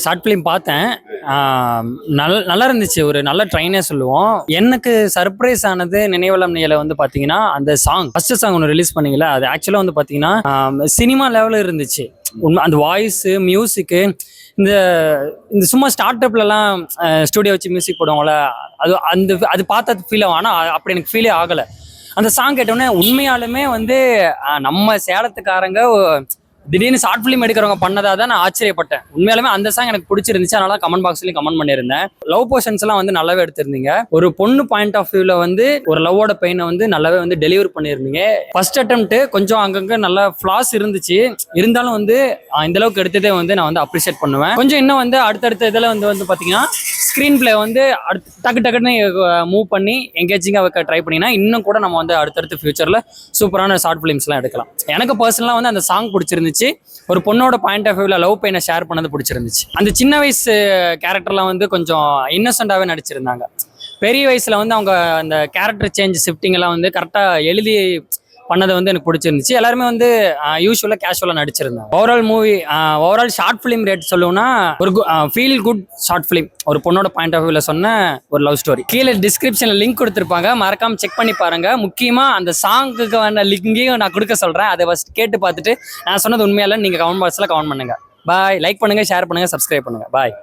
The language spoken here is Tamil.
ஷார்ட் ஃபிலிம் பார்த்தேன். நல்லா இருந்துச்சு. ஒரு நல்ல ட்ரெயினே சொல்லுவோம். எனக்கு சர்ப்ரைஸ் ஆனது நினைவலம் நீல வந்து பார்த்தீங்கன்னா, அந்த ஃபர்ஸ்ட் சாங் ஒன்று ரிலீஸ் பண்ணீங்கல்ல, அது ஆக்சுவலாக வந்து பார்த்தீங்கன்னா, சினிமா லெவலில் இருந்துச்சு. உண்மை அந்த வாய்ஸு, மியூசிக்கு இந்த இந்த சும்மா ஸ்டார்ட் அப்லலாம் ஸ்டூடியோ வச்சு மியூசிக் போடுவாங்கள்ல, அது பார்த்தா ஃபீல் ஆகும். ஆனால் அப்படி எனக்கு ஃபீலே ஆகலை. அந்த சாங் கேட்டோடனே உண்மையாலுமே வந்து நம்ம சேலத்துக்காரங்க திடீர்னு ஷார்ட் ஃபிலிம் எடுக்கிறவங்க பண்ணதா தான் நான் ஆச்சரியப்பட்டேன். உண்மையாலுமே அந்த சாங் எனக்கு பிடிச்சிருந்துச்சு. அதனால கமெண்ட் பாக்ஸ்லயும் கமெண்ட் பண்ணியிருந்தேன். லவ் போர்ஷன்ஸ் எல்லாம் வந்து நல்லாவே எடுத்திருந்தீங்க. ஒரு பொண்ணு பாயிண்ட் ஆஃப் வியூல வந்து ஒரு லவ்வோட பெயினை வந்து நல்லாவே வந்து டெலிவர் பண்ணியிருந்தீங்க. ஃபர்ஸ்ட் அட்டெம்ப்ட் கொஞ்சம் அங்கங்க நல்ல ஃபிளாஸ் இருந்துச்சு. இருந்தாலும் வந்து இந்த அளவுக்கு எடுத்ததே வந்து நான் வந்து அப்ரிஷியேட் பண்ணுவேன். கொஞ்சம் இன்னும் வந்து அடுத்தடுத்த இதில் வந்து பார்த்தீங்கன்னா ஸ்க்ரீன் பிளே வந்து டக்குன்னு மூவ் பண்ணி எங்கேஜிங்காக வைக்க ட்ரை பண்ணினா இன்னும் கூட நம்ம வந்து அடுத்தடுத்த ஃபியூச்சரில் சூப்பரான ஷார்ட் ஃபிலிம்ஸ்லாம் எடுக்கலாம். எனக்கு பர்சனலாக வந்து அந்த சாங் பிடிச்சிருந்துச்சு. ஒரு பொண்ணோட பாயிண்ட் ஆஃப் வியூல லவ் பெயினை ஷேர் பண்ணது பிடிச்சிருந்துச்சு. அந்த சின்ன வயசு கேரக்டர்லாம் வந்து கொஞ்சம் இன்னசென்ட்டாகவே நடிச்சிருந்தாங்க. பெரிய வயசுல வந்து அவங்க அந்த கேரக்டர் சேஞ்ச் ஷிஃப்டிங் எல்லாம் வந்து கரெக்டாக எழுதி பண்ணது வந்து எனக்கு பிடிச்சிருந்துச்சு. எல்லாருமே வந்து யூஸ்வலாக கேஷுவலாக நடிச்சிருந்தாங்க. ஓவரால் ஷார்ட் ஃபிலிம் ரேட் சொல்லுவோம்னா ஒரு ஃபீல் குட் ஷார்ட் ஃபிலிம். ஒரு பொண்ணோட பாயிண்ட் ஆஃப் வியூல சொன்ன ஒரு லவ் ஸ்டோரி. கீழே டிஸ்கிரிப்ஷனில் லிங்க் கொடுத்துருப்பாங்க, மறக்காம செக் பண்ணி பாருங்க. முக்கியமாக அந்த சாங்குக்கு வந்த லிங்கையும் நான் கொடுக்க சொல்கிறேன். அதை ஃபஸ்ட் கேட்டு பார்த்துட்டு நான் சொன்னது உண்மையால நீங்கள் கமெண்ட் பாக்ஸில் கமெண்ட் பண்ணுங்க. பாய். லைக் பண்ணுங்க, ஷேர் பண்ணுங்க, சப்ஸ்கிரைப் பண்ணுங்க. பாய்.